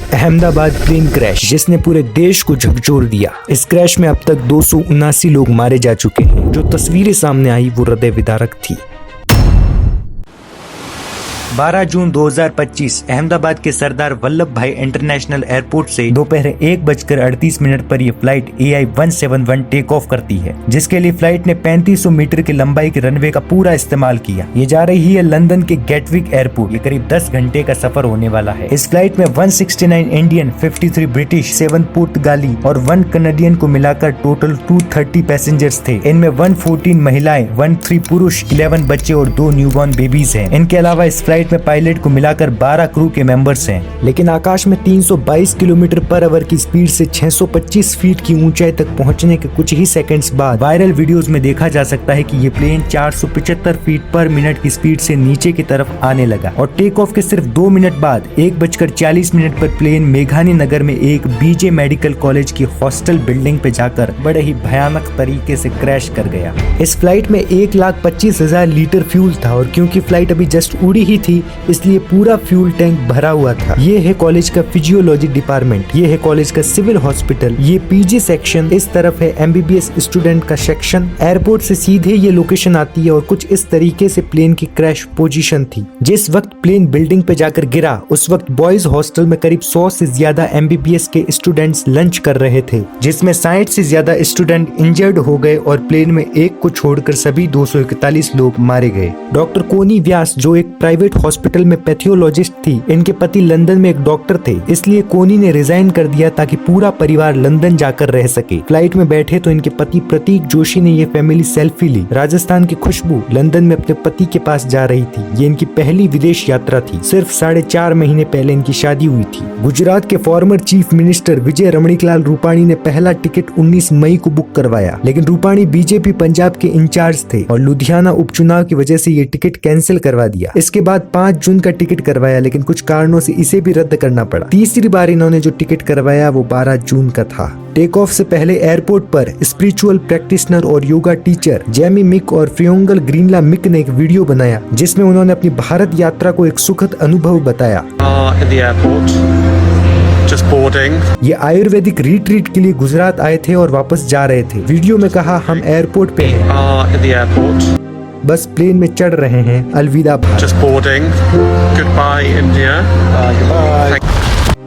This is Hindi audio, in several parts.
अहमदाबाद प्लेन क्रैश जिसने पूरे देश को झकझोर दिया। इस क्रैश में अब तक 279 लोग मारे जा चुके हैं। जो तस्वीरें सामने आई वो हृदय विदारक थी। 12 जून 2025 अहमदाबाद के सरदार वल्लभ भाई इंटरनेशनल एयरपोर्ट से दोपहर 1:38 पर यह फ्लाइट AI-171 टेक ऑफ करती है, जिसके लिए फ्लाइट ने 3500 मीटर की लंबाई के रनवे का पूरा इस्तेमाल किया। ये जा रही है लंदन के गेटविक एयरपोर्ट। ये करीब 10 घंटे का सफर होने वाला है। इस फ्लाइट में 169 इंडियन, 53 ब्रिटिश, 7 पुर्तगाली और 1 कनाडियन को मिलाकर टोटल 230 पैसेंजर्स थे। इनमें 114 महिलाएं, 13 पुरुष, 11 बच्चे और 2 न्यूबॉर्न बेबीज हैं। इनके अलावा इस फ्लाइट में पायलट को मिलाकर 12 क्रू के मेंबर्स हैं। लेकिन आकाश में 322 किलोमीटर पर आवर की स्पीड से 625 फीट की ऊंचाई तक पहुंचने के कुछ ही सेकंड्स बाद वायरल वीडियोस में देखा जा सकता है कि ये प्लेन 475 फीट पर मिनट की स्पीड से नीचे की तरफ आने लगा और टेक ऑफ के सिर्फ 2 मिनट बाद 1:40 पर प्लेन मेघानी नगर में एक BJ मेडिकल कॉलेज की हॉस्टल बिल्डिंग पे जाकर बड़े ही भयानक तरीके से क्रैश कर गया। इस फ्लाइट में 1,25,000 लीटर फ्यूल था और क्योंकि फ्लाइट अभी जस्ट उड़ी ही थी इसलिए पूरा फ्यूल टैंक भरा हुआ था। ये है कॉलेज का फिजियोलॉजी डिपार्टमेंट, ये है कॉलेज का सिविल हॉस्पिटल, ये PG सेक्शन, इस तरफ है MBBS स्टूडेंट का सेक्शन। एयरपोर्ट से सीधे ये लोकेशन आती है और कुछ इस तरीके से प्लेन की क्रैश पोजीशन थी। जिस वक्त प्लेन बिल्डिंग पे जाकर गिरा उस वक्त बॉयज हॉस्टल में करीब 100 से ज्यादा MBBS के स्टूडेंट्स लंच कर रहे थे, जिसमें 60 से ज्यादा स्टूडेंट इंजर्ड हो गए और प्लेन में एक को छोड़कर सभी 241 लोग मारे गए। डॉक्टर कोनी व्यास जो एक प्राइवेट हॉस्पिटल में पैथोलॉजिस्ट थी, इनके पति लंदन में एक डॉक्टर थे, इसलिए कोनी ने रिजाइन कर दिया ताकि पूरा परिवार लंदन जाकर रह सके। फ्लाइट में बैठे तो इनके पति प्रतीक जोशी ने ये फैमिली सेल्फी ली। राजस्थान की खुशबू लंदन में अपने पति के पास जा रही थी। ये इनकी पहली विदेश यात्रा थी। सिर्फ 4.5 महीने पहले इनकी शादी हुई थी। गुजरात के फॉर्मर चीफ मिनिस्टर विजय रमणीकलाल रूपाणी ने पहला टिकट 19 मई को बुक करवाया, लेकिन रूपाणी BJP पंजाब के इंचार्ज थे और लुधियाना उपचुनाव की वजह से ये टिकट कैंसिल करवा दिया। इसके बाद 5 जून का टिकट करवाया, लेकिन कुछ कारणों से इसे भी रद्द करना पड़ा। तीसरी बार इन्होंने जो टिकट करवाया वो 12 जून का था। टेक ऑफ से पहले एयरपोर्ट पर स्पिरिचुअल प्रैक्टिशनर और योगा टीचर जेमी मिक और फ्रियोंगल ग्रीनला मिक ने एक वीडियो बनाया जिसमें उन्होंने अपनी भारत यात्रा को एक सुखद अनुभव बताया। ये आयुर्वेदिक रिट्रीट के लिए गुजरात आए थे और वापस जा रहे थे। वीडियो में कहा, हम एयरपोर्ट पे हैं, बस प्लेन में चढ़ रहे हैं, अलविदा भारत।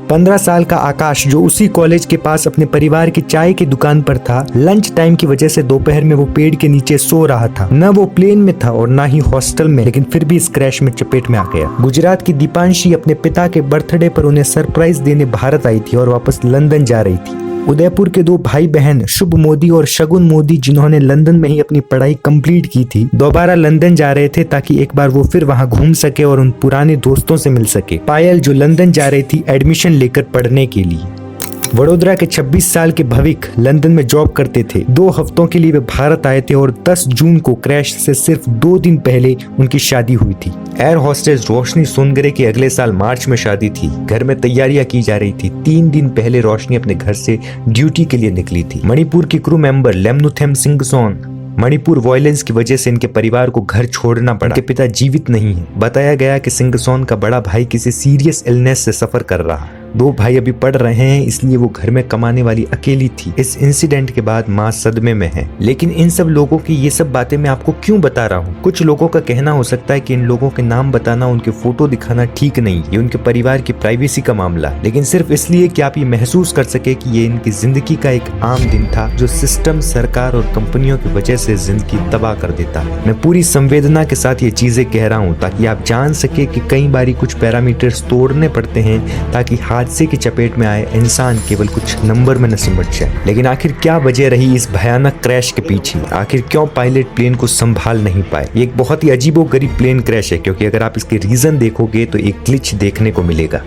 15 साल का आकाश जो उसी कॉलेज के पास अपने परिवार की चाय की दुकान पर था, लंच टाइम की वजह से दोपहर में वो पेड़ के नीचे सो रहा था। न वो प्लेन में था और न ही हॉस्टल में, लेकिन फिर भी इस क्रैश में चपेट में आ गया। गुजरात की दीपांशी अपने पिता के बर्थडे पर उन्हें सरप्राइज देने भारत आई थी और वापस लंदन जा रही थी। उदयपुर के 2 भाई बहन शुभ मोदी और शगुन मोदी जिन्होंने लंदन में ही अपनी पढ़ाई कंप्लीट की थी, दोबारा लंदन जा रहे थे ताकि एक बार वो फिर वहां घूम सके और उन पुराने दोस्तों से मिल सके। पायल जो लंदन जा रही थी एडमिशन लेकर पढ़ने के लिए। वडोदरा के 26 साल के भविक लंदन में जॉब करते थे। 2 हफ्तों के लिए वे भारत आए थे और 10 जून को क्रैश से सिर्फ 2 दिन पहले उनकी शादी हुई थी। एयर होस्टेस रोशनी सोनगरे की अगले साल मार्च में शादी थी। घर में तैयारियां की जा रही थी। 3 दिन पहले रोशनी अपने घर से ड्यूटी के लिए निकली थी। मणिपुर की क्रू मेंबर लेमनुथेम सिंगसोन, मणिपुर वायलेंस की वजह से इनके परिवार को घर छोड़ना पड़ा। इनके पिता जीवित नहीं है। बताया गया कि सिंगसोन का बड़ा भाई किसी सीरियस इलनेस से सफर कर रहा। 2 भाई अभी पढ़ रहे हैं, इसलिए वो घर में कमाने वाली अकेली थी। इस इंसिडेंट के बाद माँ सदमे में है। लेकिन इन सब लोगों की ये सब बातें मैं आपको क्यों बता रहा हूँ? कुछ लोगों का कहना हो सकता है कि इन लोगों के नाम बताना, उनके फोटो दिखाना ठीक नहीं, ये उनके परिवार की प्राइवेसी का मामला, लेकिन सिर्फ इसलिए कि आप ये महसूस कर सके कि ये इनकी जिंदगी का एक आम दिन था जो सिस्टम, सरकार और कंपनियों की वजह से जिंदगी तबाह कर देता है। मैं पूरी संवेदना के साथ ये चीजें कह रहा हूँ ताकि आप जान सके कि कई बारी कुछ पैरामीटर्स तोड़ने पड़ते हैं ताकि हादसे की चपेट में आए इंसान केवल कुछ नंबर में न सिमट जाए। लेकिन आखिर क्या वजह रही इस भयानक क्रैश के पीछे? आखिर क्यों पायलट प्लेन को संभाल नहीं पाए? ये एक बहुत ही अजीबोगरीब प्लेन क्रैश है, क्योंकि अगर आप इसके रीजन देखोगे तो एक ग्लिच देखने को मिलेगा।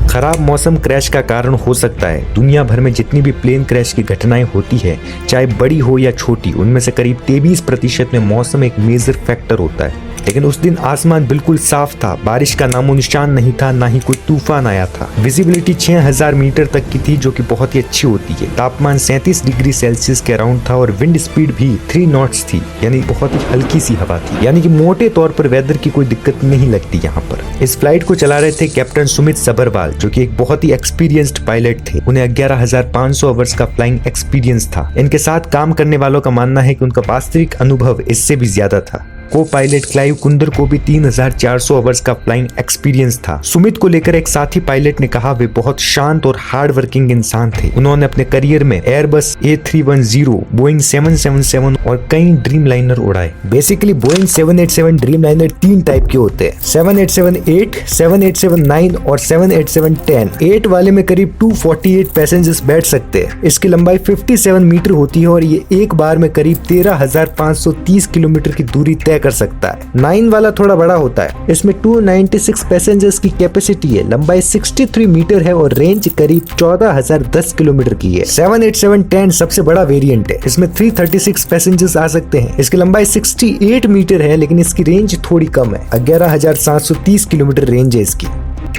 खराब मौसम क्रैश का कारण हो सकता है। दुनिया भर में जितनी भी प्लेन क्रैश की घटनाएं होती है, चाहे बड़ी हो या छोटी, उनमें से करीब 23% में मौसम एक मेजर फैक्टर होता है। लेकिन उस दिन आसमान बिल्कुल साफ था, बारिश का नामो निशान नहीं था, ना ही कोई तूफान आया था। विजिबिलिटी 6000 मीटर तक की थी, जो कि बहुत ही अच्छी होती है। तापमान 37 डिग्री सेल्सियस के अराउंड था और विंड स्पीड भी 3 नॉट्स थी, यानी बहुत ही हल्की सी हवा थी। यानी कि मोटे तौर पर वेदर की कोई दिक्कत नहीं लगती यहाँ पर। इस फ्लाइट को चला रहे थे कैप्टन सुमित सबरवाल, जो कि एक बहुत ही एक्सपीरियंस्ड पायलट थे। उन्हें 11,500 आवर्स का फ्लाइंग एक्सपीरियंस था। इनके साथ काम करने वालों का मानना है कि उनका वास्तविक अनुभव इससे भी ज्यादा था। को पायलट क्लाइव कुंदर को भी 3,400 आवर्स का फ्लाइंग एक्सपीरियंस था। सुमित को लेकर एक साथी पायलट ने कहा वे बहुत शांत और हार्ड वर्किंग इंसान थे। उन्होंने अपने करियर में एयरबस A310, बोइंग 777 और कई ड्रीम लाइनर उड़ाए। Basically Boeing 787 dream liner 3 type के होते हैं, 787-8, 787-9 और 787-10। 8 वाले में करीब 248 पैसेंजर्स बैठ सकते हैं। इसकी लंबाई 57 मीटर होती है और ये एक बार में करीब 13,530 किलोमीटर की दूरी तय कर सकता है। 9 वाला थोड़ा बड़ा होता है। इसमें 296 पैसेंजर्स की कैपेसिटी है, लंबाई 63 मीटर है और रेंज करीब 14,010 किलोमीटर की है। 787-10 सबसे बड़ा वेरिएंट है। इसमें 336 पैसेंजर्स आ सकते हैं। इसकी लंबाई 68 मीटर है लेकिन इसकी रेंज थोड़ी कम है, 11,730 किलोमीटर रेंज है इसकी।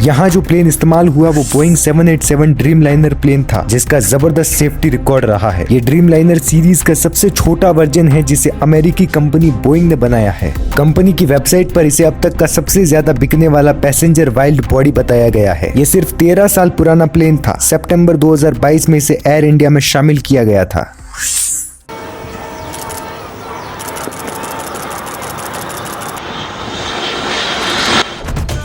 यहाँ जो प्लेन इस्तेमाल हुआ वो बोइंग 787 ड्रीम लाइनर प्लेन था, जिसका जबरदस्त सेफ्टी रिकॉर्ड रहा है। ये ड्रीम लाइनर सीरीज का सबसे छोटा वर्जन है जिसे अमेरिकी कंपनी बोइंग ने बनाया है। कंपनी की वेबसाइट पर इसे अब तक का सबसे ज्यादा बिकने वाला पैसेंजर वाइल्ड बॉडी बताया गया है। ये सिर्फ 13 साल पुराना प्लेन था। सितंबर 2022 में इसे एयर इंडिया में शामिल किया गया था।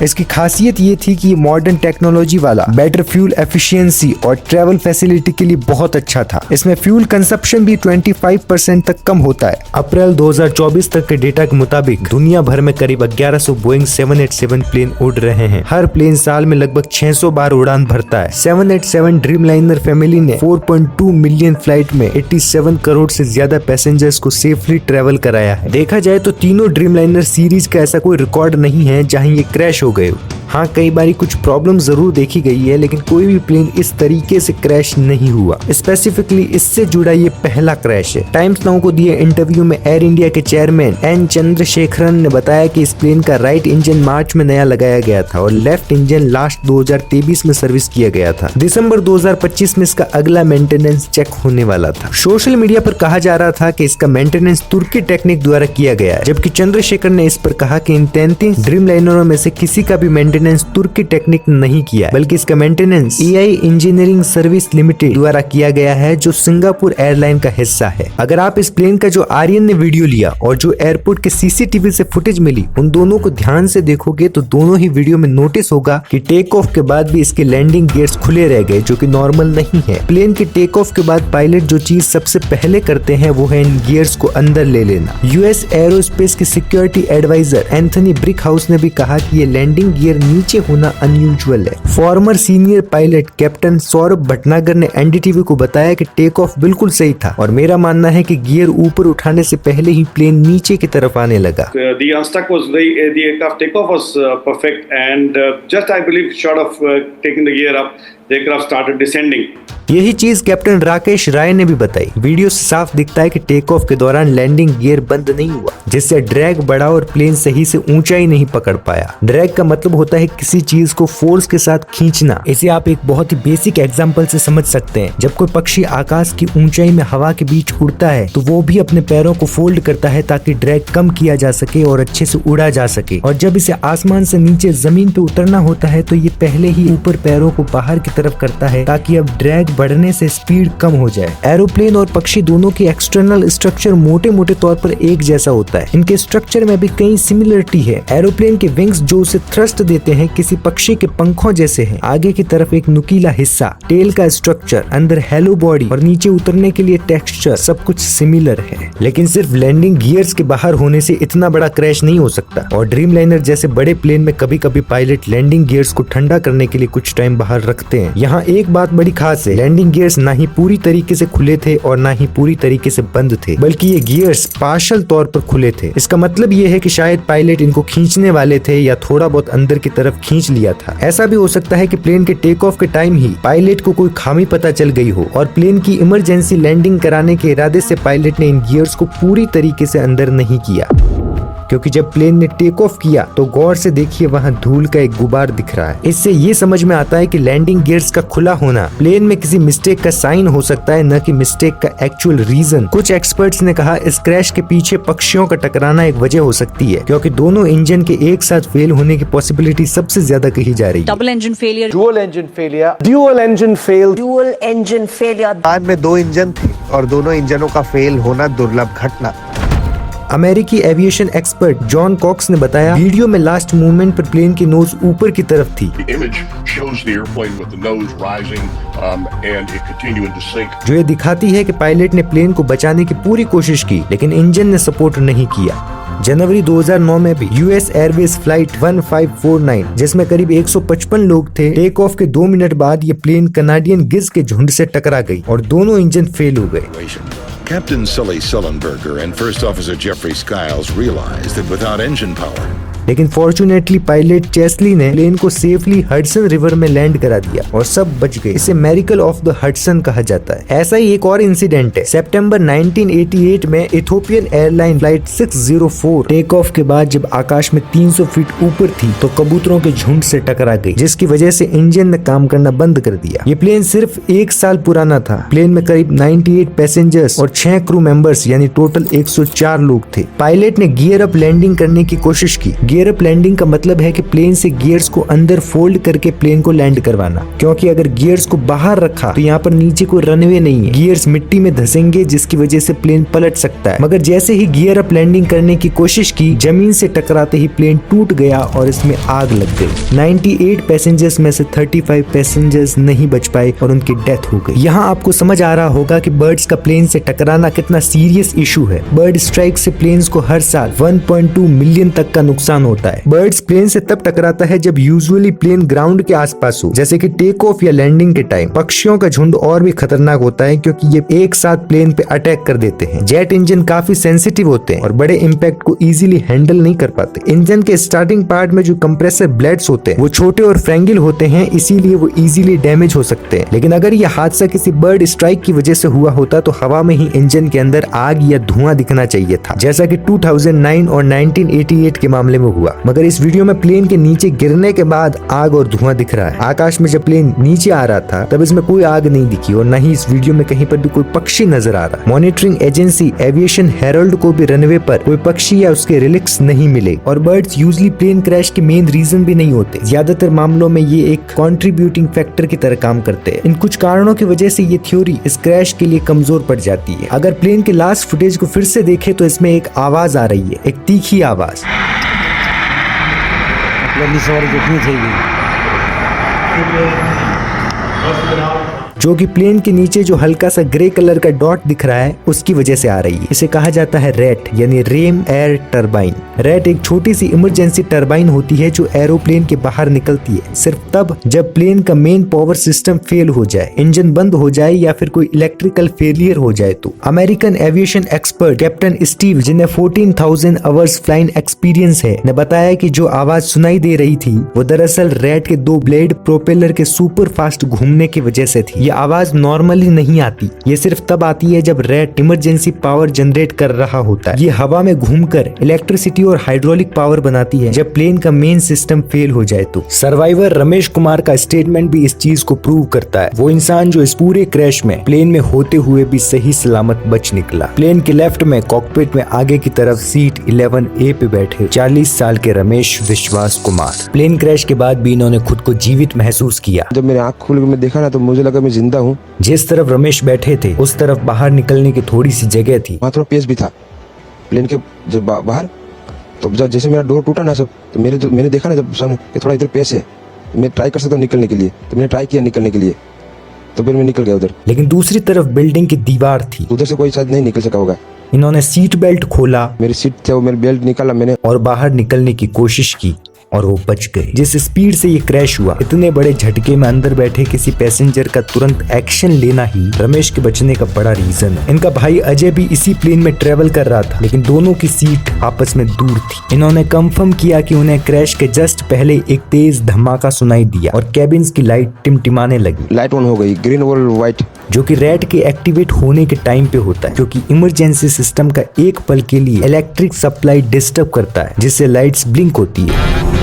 इसकी खासियत ये थी कि ये मॉडर्न टेक्नोलॉजी वाला, बेटर फ्यूल एफिशिएंसी और ट्रैवल फैसिलिटी के लिए बहुत अच्छा था। इसमें फ्यूल कंजप्शन भी 25% तक कम होता है। अप्रैल 2024 तक के डेटा के मुताबिक दुनिया भर में करीब 1100 बोइंग 787 प्लेन उड़ रहे हैं। हर प्लेन साल में लगभग 600 बार उड़ान भरता है। 787 ड्रीम लाइनर फैमिली ने 4.2 मिलियन फ्लाइट में 87 करोड़ से ज्यादा पैसेंजर्स को सेफली ट्रेवल कराया है। देखा जाए तो तीनों ड्रीम लाइनर सीरीज का ऐसा कोई रिकॉर्ड नहीं है जहां ये क्रैश हो गए। हाँ, कई बारी कुछ प्रॉब्लम जरूर देखी गई है लेकिन कोई भी प्लेन इस तरीके से क्रैश नहीं हुआ। स्पेसिफिकली इससे जुड़ा ये पहला क्रैश है। टाइम्स नाउ को दिए इंटरव्यू में एयर इंडिया के चेयरमैन एन चंद्रशेखरन ने बताया कि इस प्लेन का राइट इंजन मार्च में नया लगाया गया था और लेफ्ट इंजन लास्ट 2023 में सर्विस किया गया था। दिसंबर 2025 में इसका अगला मेंटेनेंस चेक होने वाला था। सोशल मीडिया पर कहा जा रहा था कि इसका मेंटेनेंस तुर्की टेक्निक द्वारा किया गया है, जबकि चंद्रशेखर ने इस पर कहा कि इन 33 ड्रीम लाइनरों में से किसी का भी मेंटेनेंस तुर्की टेक्निक नहीं किया, बल्कि इसका maintenance AI engineering service limited द्वारा किया गया है, जो सिंगापुर एयरलाइन का हिस्सा है। अगर आप इस प्लेन का जो आर्यन ने वीडियो लिया और जो एयरपोर्ट के CCTV से फुटेज मिली, उन दोनों को ध्यान से देखोगे तो दोनों ही वीडियो में नोटिस होगा कि टेक ऑफ के बाद भी इसके लैंडिंग गियर्स खुले रह गए, जो कि नॉर्मल नहीं है। प्लेन के टेक ऑफ के बाद पायलट जो चीज सबसे पहले करते हैं वो है इन गियर्स को अंदर ले लेना। US एरोस्पेस के सिक्योरिटी एडवाइजर एंथनी ब्रिकहाउस ने भी कहा कि ये लैंडिंग गियर नीचे होना अनयूजुअल है। Farmer senior pilot captain Saurabh Bhatnagar ने NDTV को बताया कि टेक ऑफ बिल्कुल सही था और मेरा मानना है कि गियर ऊपर उठाने से पहले ही प्लेन नीचे की तरफ आने लगा। The unstuck was the aircraft takeoff was perfect and just I believe short of taking the gear up, the aircraft started descending. यही चीज कैप्टन राकेश राय ने भी बताई। वीडियो से साफ दिखता है कि टेक ऑफ के दौरान लैंडिंग गियर बंद नहीं हुआ, जिससे ड्रैग बढ़ा और प्लेन सही से ऊंचाई नहीं पकड़ पाया। ड्रैग का मतलब होता है किसी चीज को फोर्स के साथ खींचना। इसे आप एक बहुत ही बेसिक एग्जांपल से समझ सकते हैं। जब कोई पक्षी आकाश की ऊंचाई में हवा के बीच उड़ता है तो वो भी अपने पैरों को फोल्ड करता है ताकि ड्रैग कम किया जा सके और अच्छे से उड़ा जा सके। और जब इसे आसमान से नीचे जमीन पे उतरना होता है तो ये पहले ही ऊपर पैरों को बाहर की तरफ करता है ताकि अब ड्रैग बढ़ने से स्पीड कम हो जाए। एरोप्लेन और पक्षी दोनों की एक्सटर्नल स्ट्रक्चर मोटे मोटे तौर पर एक जैसा होता है। इनके स्ट्रक्चर में भी कई सिमिलरिटी है। एरोप्लेन के विंग्स जो उसे थ्रस्ट देते हैं किसी पक्षी के पंखों जैसे हैं। आगे की तरफ एक नुकीला हिस्सा, टेल का स्ट्रक्चर, अंदर हेलो बॉडी और नीचे उतरने के लिए टेक्सचर, सब कुछ सिमिलर है। लेकिन सिर्फ लैंडिंग गियर्स के बाहर होने से इतना बड़ा क्रैश नहीं हो सकता। और ड्रीम लाइनर जैसे बड़े प्लेन में कभी कभी पायलट लैंडिंग गियर्स को ठंडा करने के लिए कुछ टाइम बाहर रखते हैं। यहाँ एक बात बड़ी खास है, लैंडिंग गियर्स ना ही पूरी तरीके से खुले थे और ना ही पूरी तरीके से बंद थे, बल्कि ये गियर्स पार्शियल तौर पर खुले थे। इसका मतलब ये है कि शायद पायलट इनको खींचने वाले थे या थोड़ा बहुत अंदर की तरफ खींच लिया था। ऐसा भी हो सकता है कि प्लेन के टेक ऑफ के टाइम ही पायलट को कोई खामी पता चल गई हो और प्लेन की इमरजेंसी लैंडिंग कराने के इरादे से पायलट ने इन गियर्स को पूरी तरीके से अंदर नहीं किया। क्योंकि जब प्लेन ने टेक ऑफ किया तो गौर से देखिए वहाँ धूल का एक गुबार दिख रहा है। इससे ये समझ में आता है कि लैंडिंग गियर्स का खुला होना प्लेन में किसी मिस्टेक का साइन हो सकता है, न कि मिस्टेक का एक्चुअल रीजन। कुछ एक्सपर्ट्स ने कहा इस क्रैश के पीछे पक्षियों का टकराना एक वजह हो सकती है, क्योंकि दोनों इंजन के एक साथ फेल होने की पॉसिबिलिटी सबसे ज्यादा कही जा रही है। Double engine failure, dual engine failure, dual engine fail, dual engine failure. विमान में 2 इंजन थे और दोनों इंजनों का फेल होना दुर्लभ घटना। अमेरिकी एविएशन एक्सपर्ट जॉन कॉक्स ने बताया वीडियो में लास्ट मूवमेंट पर प्लेन की नोज ऊपर की तरफ थी, The image shows the airplane with the nose rising and it continuing to sink. जो ये दिखाती है कि पायलट ने प्लेन को बचाने की पूरी कोशिश की, लेकिन इंजन ने सपोर्ट नहीं किया। जनवरी 2009 में भी यूएस एयरवेज फ्लाइट 1549 जिसमें करीब 155 लोग थे, टेक ऑफ के 2 मिनट बाद ये प्लेन कनाडियन गिज के झुंड से टकरा गई और दोनों इंजन फेल हो गए। Captain Sully Sullenberger and First Officer Jeffrey Skiles realized that without engine power, लेकिन फॉर्चुनेटली पायलट चेस्ली ने प्लेन को सेफली हडसन रिवर में लैंड करा दिया और सब बच गए। इसे मेरिकल ऑफ द हडसन कहा जाता है। ऐसा ही एक और इंसिडेंट है। सितंबर 1988 में Ethiopian airline flight 604 take off के बाद जब आकाश में 300 फीट ऊपर थी तो कबूतरों के झुंड से टकरा गई, जिसकी वजह से इंजन ने काम करना बंद कर दिया। ये प्लेन सिर्फ 1 साल पुराना था। प्लेन में करीब 98 पैसेंजर्स और 6 क्रू मेंबर्स यानी टोटल 104 लोग थे। पायलट ने गियर अप लैंडिंग करने की कोशिश की। गियर अप लैंडिंग का मतलब है कि प्लेन से गियर्स को अंदर फोल्ड करके प्लेन को लैंड करवाना, क्योंकि अगर गियर्स को बाहर रखा तो यहाँ पर नीचे कोई रनवे नहीं है, गियर्स मिट्टी में धसेंगे जिसकी वजह से प्लेन पलट सकता है। मगर जैसे ही गियर अप लैंडिंग करने की कोशिश की, जमीन से टकराते ही प्लेन टूट गया और इसमें आग लग गई। 98 पैसेंजर्स में से 35 पैसेंजर्स नहीं बच पाए और उनकी डेथ हो गई। यहाँ आपको समझ आ रहा होगा कि बर्ड्स का प्लेन से टकराना कितना सीरियस इशू है। बर्ड स्ट्राइक से प्लेन्स को हर साल 1.2 मिलियन तक का नुकसान होता है। बर्ड्स प्लेन से तब टकराता है जब यूजुअली प्लेन ग्राउंड के आसपास हो, जैसे कि टेक ऑफ या लैंडिंग के टाइम। पक्षियों का झुंड और भी खतरनाक होता है क्योंकि ये एक साथ प्लेन पे अटैक कर देते हैं। जेट इंजन काफी सेंसिटिव होते हैं और बड़े इंपैक्ट को इजीली हैंडल नहीं कर पाते। इंजन के स्टार्टिंग पार्ट में जो कंप्रेसर ब्लेड्स होते हैं वो छोटे और फ्रैंगिल होते हैं, इसीलिए वो इजीली डैमेज हो सकते हैं। लेकिन अगर ये हादसा किसी बर्ड स्ट्राइक की वजह से हुआ होता तो हवा में ही इंजन के अंदर आग या धुआं दिखना चाहिए था, जैसा कि 2009 और 1988 के मामले में हुआ। मगर इस वीडियो में प्लेन के नीचे गिरने के बाद आग और धुआं दिख रहा है। आकाश में जब प्लेन नीचे आ रहा था तब इसमें कोई आग नहीं दिखी और न ही इस वीडियो में कहीं पर भी कोई पक्षी नजर आ रहा। मॉनिटरिंग एजेंसी एविएशन हेरल्ड को भी रनवे पर कोई पक्षी या उसके रिलिक्स नहीं मिले। और बर्ड्स यूजुअली प्लेन क्रैश के मेन रीजन भी नहीं होते। ज्यादातर मामलों में ये एक कंट्रीब्यूटिंग फैक्टर की तरह काम करते हैं। इन कुछ कारणों की वजह से ये थ्योरी इस क्रैश के लिए कमजोर पड़ जाती है। अगर प्लेन के लास्ट फुटेज को फिर से देखें तो इसमें एक आवाज आ रही है, एक तीखी आवाज। जो कि प्लेन के नीचे जो हल्का सा ग्रे कलर का डॉट दिख रहा है उसकी वजह से आ रही है। इसे कहा जाता है रैट यानी रेम एयर टरबाइन। रैट एक छोटी सी इमरजेंसी टरबाइन होती है जो एरोप्लेन के बाहर निकलती है सिर्फ तब जब प्लेन का मेन पावर सिस्टम फेल हो जाए, इंजन बंद हो जाए या फिर कोई इलेक्ट्रिकल फेलियर हो जाए तो। American aviation expert captain Steve, जिन्हें 14,000 आवर्स फ्लाइंग एक्सपीरियंस है, ने बताया कि जो आवाज सुनाई दे रही थी वो दरअसल रैट के 2 ब्लेड प्रोपेलर के सुपर फास्ट घूमने की वजह से थी। ये आवाज नॉर्मली नहीं आती, ये सिर्फ तब आती है जब रैट इमरजेंसी पावर जनरेट कर रहा होता है। ये हवा में घूमकर इलेक्ट्रिसिटी और हाइड्रोलिक पावर बनाती है जब प्लेन का मेन सिस्टम फेल हो जाए तो। सर्वाइवर रमेश कुमार का स्टेटमेंट भी इस चीज को प्रूव करता है। वो इंसान जो इस पूरे क्रैश में प्लेन में होते हुए भी सही सलामत बच निकला। प्लेन के लेफ्ट में कॉकपिट में आगे की तरफ सीट 11A पे बैठे 40 साल के रमेश विश्वास कुमार। प्लेन क्रैश के बाद भी इन्होंने खुद को जीवित महसूस किया। जब मेरी आँख खुल के मैं देखा ना तो मुझे लगा मैं जिंदा हूँ। जिस तरफ रमेश बैठे थे उस तरफ बाहर निकलने की थोड़ी सी जगह थी। वहाँ थोड़ा पेस भी था प्लेन के जब बाहर, तो जब जैसे मेरा डोर टूटा ना सब, तो मैंने देखा ना जब सामने कि थोड़ा इधर पेस है, मैं ट्राई कर सकता हूँ निकलने के लिए, तो मैंने ट्राई किया निकलने के लिए, तो फिर मैं निकल गया उधर। लेकिन दूसरी तरफ बिल्डिंग की दीवार थी, उधर से कोई शायद नहीं निकल सका होगा। इन्होंने सीट बेल्ट खोला, मेरी सीट थे वो मेरी बेल्ट निकाला मैंने और बाहर निकलने की कोशिश की और वो बच गए। जिस स्पीड से ये क्रैश हुआ, इतने बड़े झटके में अंदर बैठे किसी पैसेंजर का तुरंत एक्शन लेना ही रमेश के बचने का बड़ा रीजन है। इनका भाई अजय भी इसी प्लेन में ट्रेवल कर रहा था, लेकिन दोनों की सीट आपस में दूर थी। इन्होंने कंफर्म किया कि उन्हें क्रैश के जस्ट पहले एक तेज धमाका सुनाई दिया और कैबिन्स की लाइट टिमटिमाने लगी। लाइट ऑन हो गई, ग्रीन और व्हाइट जो कि रैट के एक्टिवेट होने के टाइम पे होता है, क्योंकि इमरजेंसी सिस्टम का एक पल के लिए इलेक्ट्रिक सप्लाई डिस्टर्ब करता है, जिससे लाइट्स ब्लिंक होती है।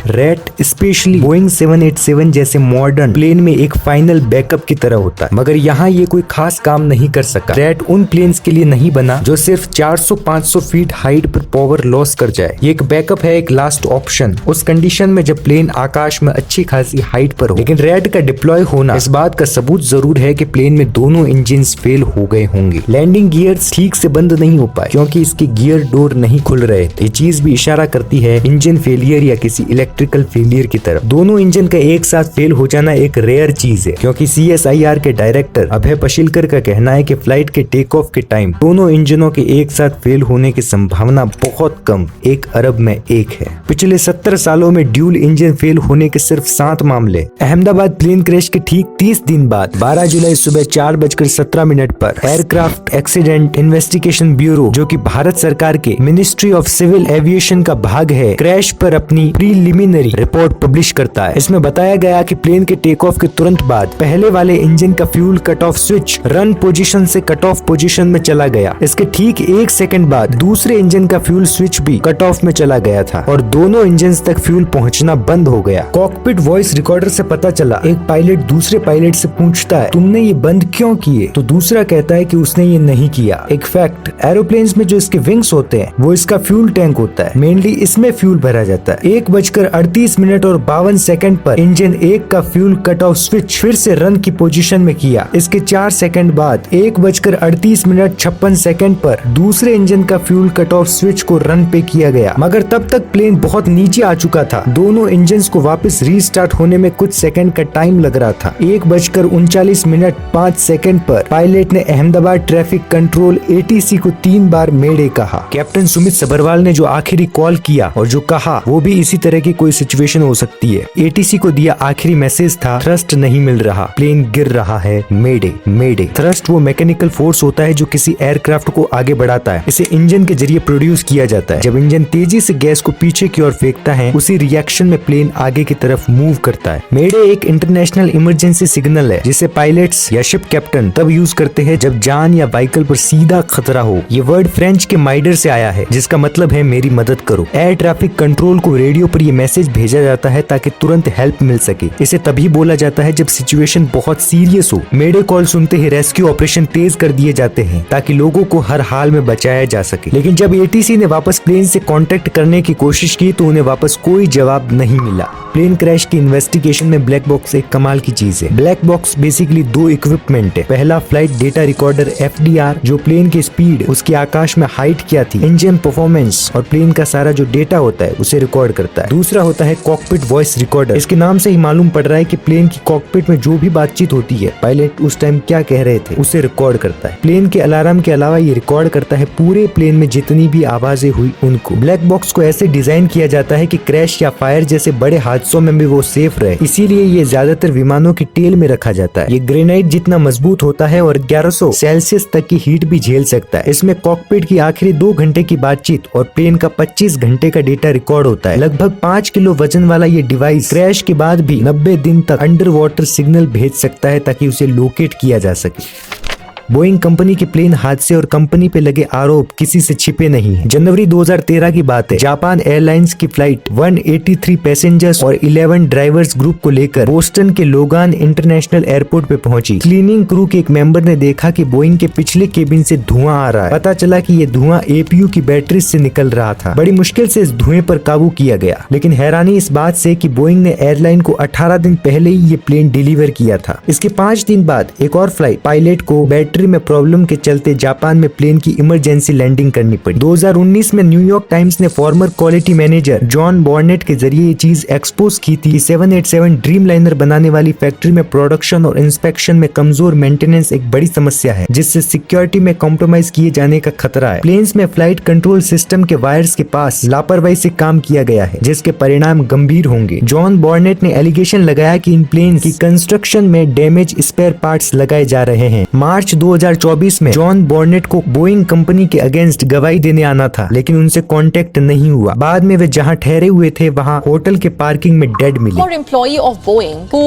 रैट स्पेशली बोइंग 787 जैसे मॉडर्न प्लेन में एक फाइनल बैकअप की तरह होता है, मगर यहाँ ये कोई खास काम नहीं कर सका। रैट उन प्लेन्स के लिए नहीं बना जो सिर्फ 400-500 फीट हाइट पर पावर लॉस कर जाए। ये एक बैकअप है, एक लास्ट ऑप्शन उस कंडीशन में जब प्लेन आकाश में अच्छी खासी हाइट पर हो। लेकिन रैट का डिप्लॉय होना इस बात का सबूत जरूर है कि प्लेन में दोनों इंजन फेल हो गए होंगे। लैंडिंग गियर्स ठीक से बंद नहीं हो पाए क्योंकि इसके गियर डोर नहीं खुल रहे थे। ये चीज भी इशारा करती है इंजन फेलियर या किसी इलेक्ट्रिकल फेलियर की तरफ। दोनों इंजन का एक साथ फेल हो जाना एक रेयर चीज है, क्योंकि CSIR के डायरेक्टर अभय पशिलकर का कहना है कि फ्लाइट के टेक ऑफ के टाइम दोनों इंजनों के एक साथ फेल होने की संभावना बहुत कम, 1 अरब में 1 है। पिछले 70 सालों में ड्यूल इंजन फेल होने के सिर्फ 7 मामले। अहमदाबाद प्लेन क्रैश के ठीक 30 दिन बाद 12 जुलाई सुबह 4:17 पर एयरक्राफ्ट एक्सीडेंट इन्वेस्टिगेशन ब्यूरो, जो कि भारत सरकार के मिनिस्ट्री ऑफ सिविल एविएशन का भाग है, क्रैश पर अपनी प्रीलिमिनरी रिपोर्ट पब्लिश करता है। इसमें बताया गया कि प्लेन के टेक ऑफ के तुरंत बाद पहले वाले इंजन का fuel cut off switch run position से कट ऑफ पोजीशन में चला गया। इसके ठीक 1 सेकंड बाद दूसरे इंजन का फ्यूल स्विच भी कट ऑफ में चला गया था और दोनों इंजन तक फ्यूल पहुंचना बंद हो गया। कॉकपिट वॉइस रिकॉर्डर से पता चला, एक पायलट दूसरे पायलट से पूछता है, तुमने ये बंद क्यों किए? तो दूसरा कहता है कि उसने ये नहीं किया। एक फैक्ट, एरोप्लेन्स में जो इसके विंग्स होते हैं वो इसका फ्यूल टैंक होता है, मेनली इसमें फ्यूल भरा जाता है। 1:38 मिनट और 52 सेकंड पर इंजन 1 का फ्यूल कट ऑफ स्विच फिर से रन की पोजीशन में किया। इसके 4 सेकंड बाद 1:38 मिनट 56 सेकंड पर दूसरे इंजन का फ्यूल कट ऑफ स्विच को रन पे किया गया, मगर तब तक प्लेन बहुत नीचे आ चुका था। दोनों इंजन को वापस रीस्टार्ट होने में कुछ सेकंड का टाइम लग रहा था। 1:39 मिनट 5 सेकंड पर पायलट ने अहमदाबाद ट्रैफिक कंट्रोल ATC को 3 बार मेडे कहा। कैप्टन सुमित सबरवाल ने जो आखिरी कॉल किया और जो कहा वो भी इसी तरह की कोई सिचुएशन हो सकती है। ATC को दिया आखिरी मैसेज था, थ्रस्ट नहीं मिल रहा, प्लेन गिर रहा है, मेडे मेडे। थ्रस्ट वो मैकेनिकल फोर्स होता है जो किसी एयरक्राफ्ट को आगे बढ़ाता है। इसे इंजन के जरिए प्रोड्यूस किया जाता है। जब इंजन तेजी से गैस को पीछे की ओर फेंकता है, उसी रिएक्शन में प्लेन आगे की तरफ मूव करता है। मेडे एक इंटरनेशनल इमरजेंसी सिग्नल है जिसे पायलट्स या शिप कैप्टन तब यूज करते हैं जब जान या व्हीकल पर सीधा खतरा हो। ये वर्ड फ्रेंच के माइडर से आया है जिसका मतलब है मेरी मदद करो। एयर ट्रैफिक कंट्रोल को रेडियो पर यह मैसेज भेजा जाता है ताकि तुरंत हेल्प मिल सके। इसे तभी बोला जाता है जब सिचुएशन बहुत सीरियस हो। मेडे कॉल सुनते ही रेस्क्यू ऑपरेशन तेज कर दिए जाते हैं ताकि लोगों को हर हाल में बचाया जा सके। लेकिन जब ATC ने वापस प्लेन से कांटेक्ट करने की कोशिश की तो उन्हें वापस कोई जवाब नहीं मिला। प्लेन क्रैश की इन्वेस्टिगेशन में ब्लैक बॉक्स एक कमाल की चीज है। ब्लैक बॉक्स बेसिकली 2 इक्विपमेंट है। पहला फ्लाइट डेटा रिकॉर्डर FDR जो प्लेन की स्पीड, उसकी आकाश में हाइट क्या थी, इंजन परफॉर्मेंस और प्लेन का सारा जो डेटा होता है उसे रिकॉर्ड करता है। दूसरा होता है कॉकपिट वॉइस रिकॉर्डर। इसके नाम से ही मालूम पड़ रहा है कि प्लेन की कॉकपिट में जो भी बातचीत होती है, पायलट उस टाइम क्या कह रहे थे उसे रिकॉर्ड करता है। प्लेन के अलार्म के अलावा ये रिकॉर्ड करता है पूरे प्लेन में जितनी भी आवाजें हुई उनको। ब्लैक बॉक्स को ऐसे डिजाइन किया जाता है कि क्रैश या फायर जैसे बड़े हादसों में भी वो सेफ रहे, इसीलिए ये ज्यादातर विमानों की टेल में रखा जाता है। ये ग्रेनाइट जितना मजबूत होता है और 1100 सेल्सियस तक की हीट भी झेल सकता है। इसमें कॉकपिट की आखिरी 2 घंटे की बातचीत और प्लेन का 25 घंटे का डेटा रिकॉर्ड होता है। लगभग 5 किलो वजन वाला ये डिवाइस क्रैश के बाद भी 90 दिन तक अंडर वाटर सिग्नल भेज सकता है ताकि उसे लोकेट किया जा सके। बोइंग कंपनी के प्लेन हादसे और कंपनी पे लगे आरोप किसी से छिपे नहीं है। जनवरी 2013 की बात है। जापान एयरलाइंस की फ्लाइट 183 पैसेंजर्स और 11 ड्राइवर्स ग्रुप को लेकर बोस्टन के लोगान इंटरनेशनल एयरपोर्ट पे पहुंची। क्लीनिंग क्रू के एक मेंबर ने देखा कि बोइंग के पिछले केबिन से धुआं आ रहा है। पता चला कि ये धुआं APU की बैटरी से निकल रहा था। बड़ी मुश्किल से इस धुएं पर काबू किया गया, लेकिन हैरानी इस बात से कि बोइंग ने एयरलाइन को 18 दिन पहले ही ये प्लेन डिलीवर किया था। इसके 5 दिन बाद एक और फ्लाइट पायलट को बैटरी में प्रॉब्लम के चलते जापान में प्लेन की इमरजेंसी लैंडिंग करनी पड़ी। 2019 में न्यूयॉर्क टाइम्स ने फॉर्मर क्वालिटी मैनेजर जॉन बॉर्नेट के जरिए ये चीज एक्सपोज की थी। 787 ड्रीमलाइनर बनाने वाली फैक्ट्री में प्रोडक्शन और इंस्पेक्शन में कमजोर मेंटेनेंस एक बड़ी समस्या है, जिससे सिक्योरिटी में कॉम्प्रोमाइज किए जाने का खतरा है। प्लेन्स में फ्लाइट कंट्रोल सिस्टम के वायर्स के पास लापरवाही से काम किया गया है, जिसके परिणाम गंभीर होंगे। जॉन बॉर्नेट ने एलिगेशन लगाया कि इन प्लेन की कंस्ट्रक्शन में डैमेज स्पेयर पार्ट्स लगाए जा रहे हैं। मार्च 2024 में जॉन बॉर्नेट को बोइंग कंपनी के अगेंस्ट गवाही देने आना था, लेकिन उनसे कांटेक्ट नहीं हुआ। बाद में वे जहां ठहरे हुए थे वहां होटल के पार्किंग में डेड मिले। Former employee of Boeing who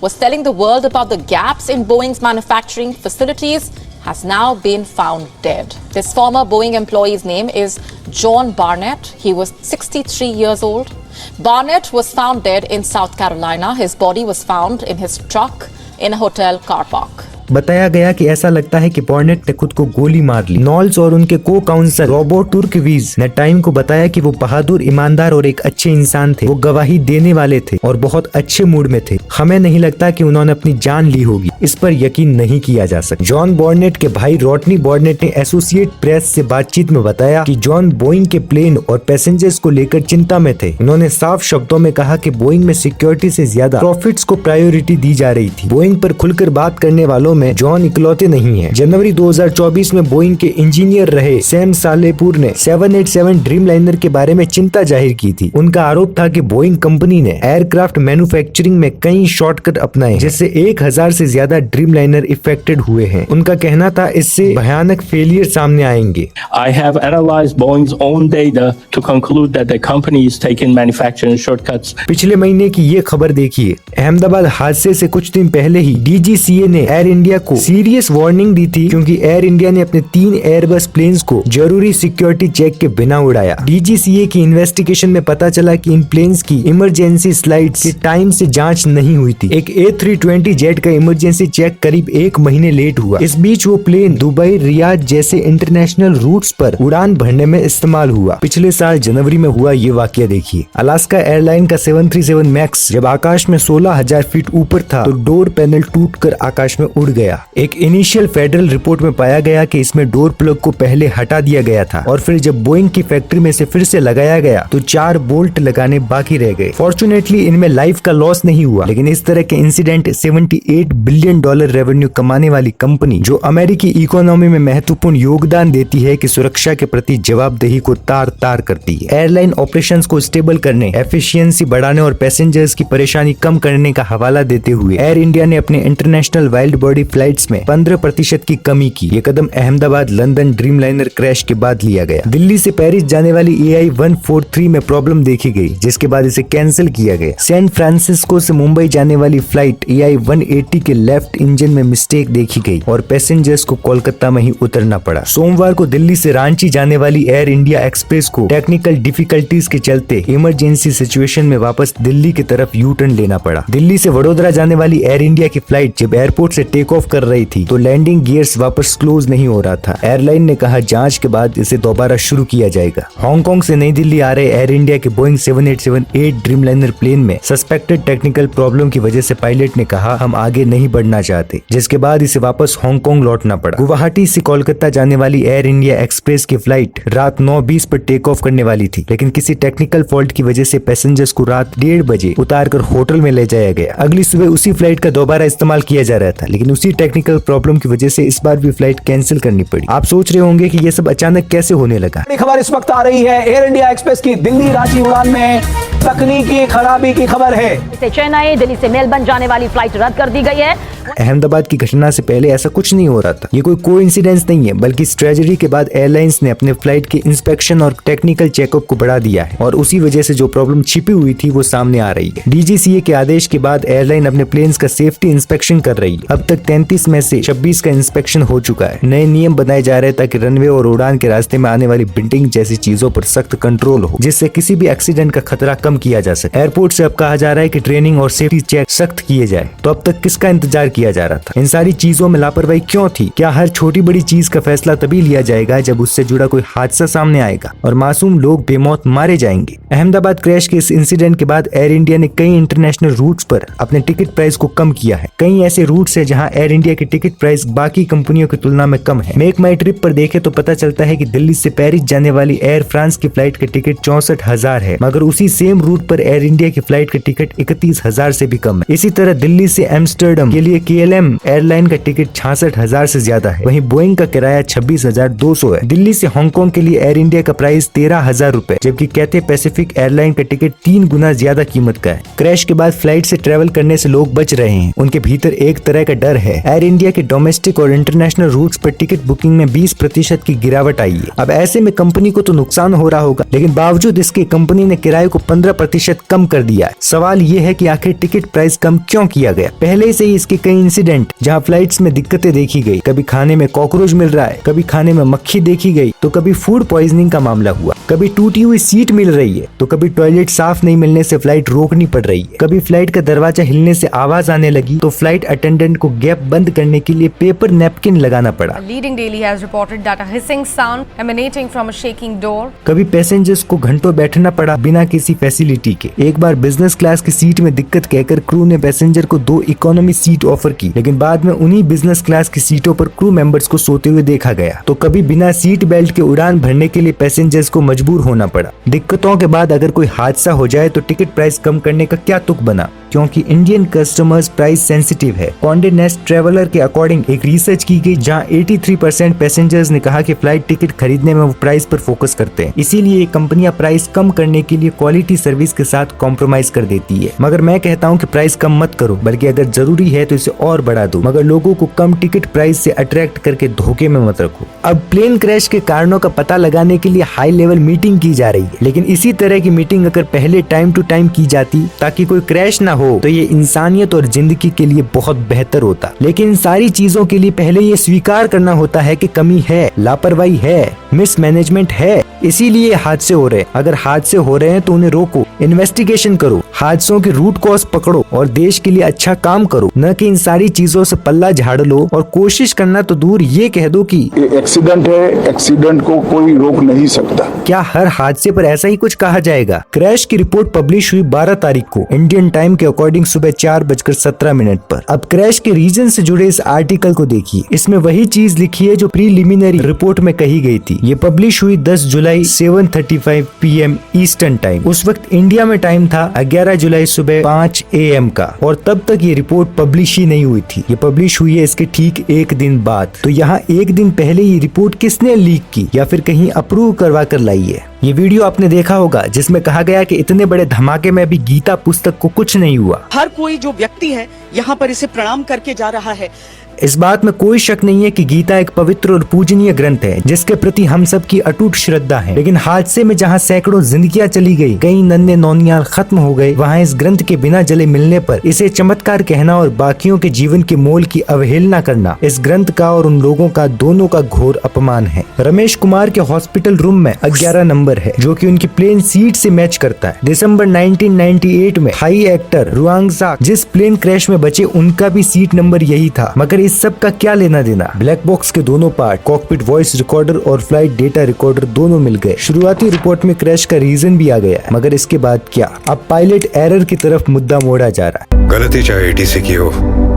was telling the world about the gaps in Boeing's manufacturing facilities has now been found dead. This former Boeing employee's name is John Barnett. He was 63 years old. Barnett was found dead in South Carolina. His body was found in his truck in a hotel car park. बताया गया कि ऐसा लगता है कि बॉर्नेट ने खुद को गोली मार ली। नॉल्स और उनके को काउंसलर रॉबर्ट तुर्कवीज ने टाइम को बताया कि वो बहादुर, ईमानदार और एक अच्छे इंसान थे। वो गवाही देने वाले थे और बहुत अच्छे मूड में थे। हमें नहीं लगता कि उन्होंने अपनी जान ली होगी, इस पर यकीन नहीं किया जा सकता। जॉन बॉर्नेट के भाई रॉटनी बॉर्नेट ने एसोसिएट प्रेस से बातचीत में बताया कि जॉन बोइंग के प्लेन और पैसेंजर्स को लेकर चिंता में थे। उन्होंने साफ शब्दों में कहा कि बोइंग में सिक्योरिटी से ज्यादा प्रॉफिट्स को प्रायोरिटी दी जा रही थी। बोइंग पर खुलकर बात करने वालों में जॉन इकलौते नहीं हैं। जनवरी 2024 में बोइंग के इंजीनियर रहे सैम सालेपुर ने 787 ड्रीमलाइनर के बारे में चिंता जाहिर की थी। उनका आरोप था कि बोइंग कंपनी ने एयरक्राफ्ट मैन्युफैक्चरिंग में कई शॉर्टकट अपनाए, जिससे 1000 से ज्यादा ड्रीमलाइनर इफेक्टेड हुए हैं। उनका कहना था इससे भयानक फेलियर सामने आएंगे। I have analyzed Boeing's own data to conclude that the company is taking manufacturing shortcuts. पिछले महीने की ये खबर देखिए। अहमदाबाद हादसे से कुछ दिन पहले ही DGCA ने एयर इंडिया को सीरियस वार्निंग दी थी, क्योंकि एयर इंडिया ने अपने 3 एयरबस प्लेन्स को जरूरी सिक्योरिटी चेक के बिना उड़ाया। DGCA की इन्वेस्टिगेशन में पता चला कि इन प्लेन्स की इमरजेंसी स्लाइड्स के टाइम से जांच नहीं हुई थी। एक A320 जेट का इमरजेंसी चेक करीब 1 महीने लेट हुआ। इस बीच वो प्लेन दुबई, रियाद जैसे इंटरनेशनल रूट्स पर उड़ान भरने में इस्तेमाल हुआ। पिछले साल जनवरी में हुआ ये वाकया देखिए। अलास्का एयरलाइन का 737 मैक्स जब आकाश में 16,000 फीट ऊपर था तो डोर पैनल टूटकर आकाश में उड़ गया। एक इनिशियल फेडरल रिपोर्ट में पाया गया कि इसमें डोर प्लग को पहले हटा दिया गया था और फिर जब बोइंग की फैक्ट्री में से फिर से लगाया गया तो 4 बोल्ट लगाने बाकी रह गए। फॉर्चुनेटली इनमें लाइफ का लॉस नहीं हुआ, लेकिन इस तरह के इंसिडेंट $78 बिलियन रेवेन्यू कमाने वाली कंपनी जो अमेरिकी इकोनॉमी में महत्वपूर्ण योगदान देती है की सुरक्षा के प्रति जवाबदेही को तार तार करती है। एयरलाइन ऑपरेशंस को स्टेबल करने, एफिशिएंसी बढ़ाने और पैसेंजर्स की परेशानी कम करने का हवाला देते हुए एयर इंडिया ने अपने इंटरनेशनल वाइल्ड बॉडी फ्लाइट्स में 15% की कमी की। ये कदम अहमदाबाद लंदन ड्रीमलाइनर क्रैश के बाद लिया गया। दिल्ली से पेरिस जाने वाली AI-143 में प्रॉब्लम देखी गई, जिसके बाद इसे कैंसिल किया गया। सैन फ्रांसिस्को से मुंबई जाने वाली फ्लाइट AI-180 के लेफ्ट इंजन में मिस्टेक देखी गई और पैसेंजर्स को कोलकाता में ही उतरना पड़ा। सोमवार को दिल्ली से रांची जाने वाली एयर इंडिया एक्सप्रेस को टेक्निकल डिफिकल्टीज के चलते इमरजेंसी सिचुएशन में वापस दिल्ली की तरफ यू टर्न लेना पड़ा। दिल्ली से वडोदरा जाने वाली एयर इंडिया की फ्लाइट जब एयरपोर्ट से टेक ऑफ कर रही थी तो लैंडिंग गियर्स वापस क्लोज नहीं हो रहा था। एयरलाइन ने कहा जांच के बाद इसे दोबारा शुरू किया जाएगा। हांगकांग से नई दिल्ली आ रहे एयर इंडिया के बोइंग 787-8 ड्रीमलाइनर प्लेन में सस्पेक्टेड टेक्निकल प्रॉब्लम की वजह से पायलट ने कहा हम आगे नहीं बढ़ना चाहते, जिसके बाद इसे वापस हांगकांग लौटना पड़ा। गुवाहाटी से कोलकाता जाने वाली एयर इंडिया एक्सप्रेस की फ्लाइट रात 9:20 पर टेक ऑफ करने वाली थी, लेकिन किसी टेक्निकल फॉल्ट की वजह से पैसेंजर्स को रात 1:30 बजे उतारकर होटल में ले जाया गया। अगली सुबह उसी फ्लाइट का दोबारा इस्तेमाल किया जा रहा था, लेकिन उसी टेक्निकल प्रॉब्लम की वजह से इस बार भी फ्लाइट कैंसिल करनी पड़ी। आप सोच रहे होंगे कि ये सब अचानक कैसे होने लगा। खबर इस वक्त आ रही है एयर इंडिया एक्सप्रेस की दिल्ली रांची उड़ान में तकनीकी खराबी की खबर है। चेन्नई दिल्ली से मेलबर्न जाने वाली फ्लाइट रद्द कर दी गई है। अहमदाबाद की घटना से पहले ऐसा कुछ नहीं हो रहा था। ये कोई कोइंसिडेंस नहीं है, बल्कि इस ट्रेजेडी के बाद एयरलाइंस ने अपने फ्लाइट के इंस्पेक्शन और टेक्निकल चेकअप को बढ़ा दिया है और उसी वजह से जो प्रॉब्लम छिपी हुई थी वो सामने आ रही है। DGCA के आदेश के बाद एयरलाइन अपने प्लेन्स का सेफ्टी इंस्पेक्शन कर रही है। अब तक 33 में से 26 का इंस्पेक्शन हो चुका है। नए नियम बनाए जा रहे हैं ताकि रनवे और उड़ान के रास्ते में आने वाली बिल्डिंग जैसी चीजों पर सख्त कंट्रोल हो, जिससे किसी भी एक्सीडेंट का खतरा कम किया जा सके। एयरपोर्ट से अब कहा जा रहा है कि ट्रेनिंग और सेफ्टी चेक सख्त किए जाए। तो अब तक किसका इंतजार किया जा रहा था? इन सारी चीजों में लापरवाही क्यों थी? क्या हर छोटी बड़ी चीज का फैसला तभी लिया जाएगा जब उससे जुड़ा कोई हादसा सामने आएगा और मासूम लोग बेमौत मारे जाएंगे? अहमदाबाद क्रैश के इस इंसिडेंट के बाद एयर इंडिया ने कई इंटरनेशनल रूट्स पर अपने टिकट प्राइस को कम किया है। कई ऐसे रूट्स है जहां एयर इंडिया की टिकट प्राइस बाकी कंपनियों की तुलना में कम है। मेक माई ट्रिप पर देखे तो पता चलता है कि दिल्ली से पेरिस जाने वाली एयर फ्रांस की फ्लाइट का टिकट 64,000 है, मगर उसी सेम रूट पर एयर इंडिया की फ्लाइट का टिकट 31,000 से भी कम है। इसी तरह दिल्ली से एम्स्टर्डम के लिए KLM एयरलाइन का टिकट 66,000 से ज्यादा है। वहीं बोइंग का किराया 26,200 है। दिल्ली से हांगकांग के लिए एयर इंडिया का प्राइस 13,000 रुपए, जबकि कैथे पैसिफिक एयरलाइन का टिकट 3 गुना ज्यादा कीमत का है। क्रैश के बाद फ्लाइट से ट्रेवल करने से लोग बच रहे हैं। उनके भीतर एक तरह का डर है एयर इंडिया के डोमेस्टिक और इंटरनेशनल रूट्स पर टिकट बुकिंग में 20% की गिरावट आई है। अब ऐसे में कंपनी को तो नुकसान हो रहा होगा, लेकिन बावजूद इसके कंपनी ने किराए को 15% कम कर दिया है। सवाल ये है कि आखिर टिकट प्राइस कम क्यों किया गया। पहले से ही इसके कई इंसिडेंट जहां फ्लाइट्स में दिक्कतें देखी गई, कभी खाने में कॉकरोच मिल रहा है, कभी खाने में मक्खी देखी गई, तो कभी फूड पॉइजनिंग का मामला हुआ, कभी टूटी हुई सीट मिल रही है, तो कभी टॉयलेट साफ नहीं मिलने से फ्लाइट रोकनी पड़ रही है, कभी फ्लाइट का दरवाजा हिलने से आवाज आने लगी तो फ्लाइट अटेंडेंट को गैप बंद करने के लिए पेपर नैपकिन लगाना पड़ा। Leading daily has reported that a hissing sound emanating from a shaking door. कभी पैसेंजर्स को घंटों बैठना पड़ा बिना किसी फैसिलिटी के। एक बार बिजनेस क्लास की सीट में दिक्कत कहकर क्रू ने पैसेंजर को 2 इकोनॉमी सीट ऑफर की, लेकिन बाद में उन्हीं बिजनेस क्लास की सीटों पर क्रू मेंबर्स को सोते हुए देखा गया। तो कभी बिना सीट बेल्ट के उड़ान भरने के लिए पैसेंजर्स को मजबूर होना पड़ा। दिक्कतों के बाद अगर कोई हादसा हो जाए तो टिकट प्राइस कम करने का क्या तुक बना, क्योंकि इंडियन कस्टमर्स प्राइस सेंसिटिव है। कॉन्डे नेस्ट ट्रेवलर के अकॉर्डिंग एक रिसर्च की गई जहां 83% पैसेंजर्स ने कहा कि फ्लाइट टिकट खरीदने में वो प्राइस पर फोकस करते हैं। इसीलिए कंपनियां प्राइस कम करने के लिए क्वालिटी सर्विस के साथ कॉम्प्रोमाइज कर देती है। मगर मैं कहता हूं कि प्राइस कम मत करो, बल्कि अगर जरूरी है तो इसे और बढ़ा दो, मगर लोगों को कम टिकट प्राइस से अट्रैक्ट करके धोखे में मत रखो। अब प्लेन क्रैश के कारणों का पता लगाने के लिए हाई लेवल मीटिंग की जा रही है, लेकिन इसी तरह की मीटिंग अगर पहले टाइम टू टाइम की जाती ताकि कोई क्रैश ना हो तो ये इंसानियत और जिंदगी के लिए बहुत बेहतर होता। लेकिन इन सारी चीजों के लिए पहले ये स्वीकार करना होता है कि कमी है, लापरवाही है, मिसमैनेजमेंट है, इसीलिए हादसे हो रहे हैं। अगर हादसे हो रहे हैं तो उन्हें रोको, इन्वेस्टिगेशन करो, हादसों के रूट कॉज पकड़ो और देश के लिए अच्छा काम करो, न कि इन सारी चीजों से पल्ला झाड़ लो और कोशिश करना तो दूर ये कह दो कि एक्सीडेंट है, एक्सीडेंट को कोई रोक नहीं सकता। क्या हर हादसे पर ऐसा ही कुछ कहा जाएगा? क्रैश की रिपोर्ट पब्लिश हुई 12 तारीख को इंडियन टाइम के अकॉर्डिंग सुबह 4:17 पर। अब क्रैश के रीजन से जुड़े इस आर्टिकल को देखिए, इसमें वही चीज लिखी है जो प्रीलिमिनरी रिपोर्ट में कही गई थी। ये पब्लिश हुई 10 जुलाई 7:35 PM ईस्टर्न टाइम। उस वक्त इंडिया में टाइम था 11 जुलाई सुबह 5 AM का, और तब तक ये रिपोर्ट पब्लिश ही नहीं हुई थी। ये पब्लिश हुई है इसके ठीक एक दिन बाद। तो यहाँ एक दिन पहले ये रिपोर्ट किसने लीक की या फिर कहीं अप्रूव करवा कर लाई है? ये वीडियो आपने देखा होगा जिसमें कहा गया कि इतने बड़े धमाके में भी गीता पुस्तक को कुछ नहीं हुआ। हर कोई जो व्यक्ति है यहाँ पर इसे प्रणाम करके जा रहा है। इस बात में कोई शक नहीं है कि गीता एक पवित्र और पूजनीय ग्रंथ है जिसके प्रति हम सब की अटूट श्रद्धा है। लेकिन हादसे में जहां सैकड़ों जिंदगियां चली गई, कई नन्हे नौनियाल खत्म हो गए, वहां इस ग्रंथ के बिना जले मिलने पर इसे चमत्कार कहना और बाकियों के जीवन के मोल की अवहेलना करना इस ग्रंथ का और उन लोगों का दोनों का घोर अपमान है। रमेश कुमार के हॉस्पिटल रूम में 11 नंबर है जो कि उनकी प्लेन सीट से मैच करता है। दिसंबर 1998 में हाई एक्टर रुआंग साक जिस प्लेन क्रैश में बचे उनका भी सीट नंबर यही था। मगर इस सब का क्या लेना देना? ब्लैक बॉक्स के दोनों पार्ट, कॉकपिट वॉइस रिकॉर्डर और फ्लाइट डेटा रिकॉर्डर दोनों मिल गए। शुरुआती रिपोर्ट में क्रैश का रीजन भी आ गया है, मगर इसके बाद क्या? अब पायलट एरर की तरफ मुद्दा मोड़ा जा रहा है। गलती चाहे ATC की हो,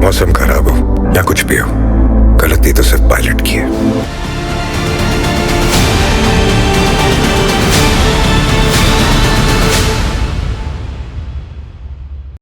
मौसम खराब हो या कुछ भी हो,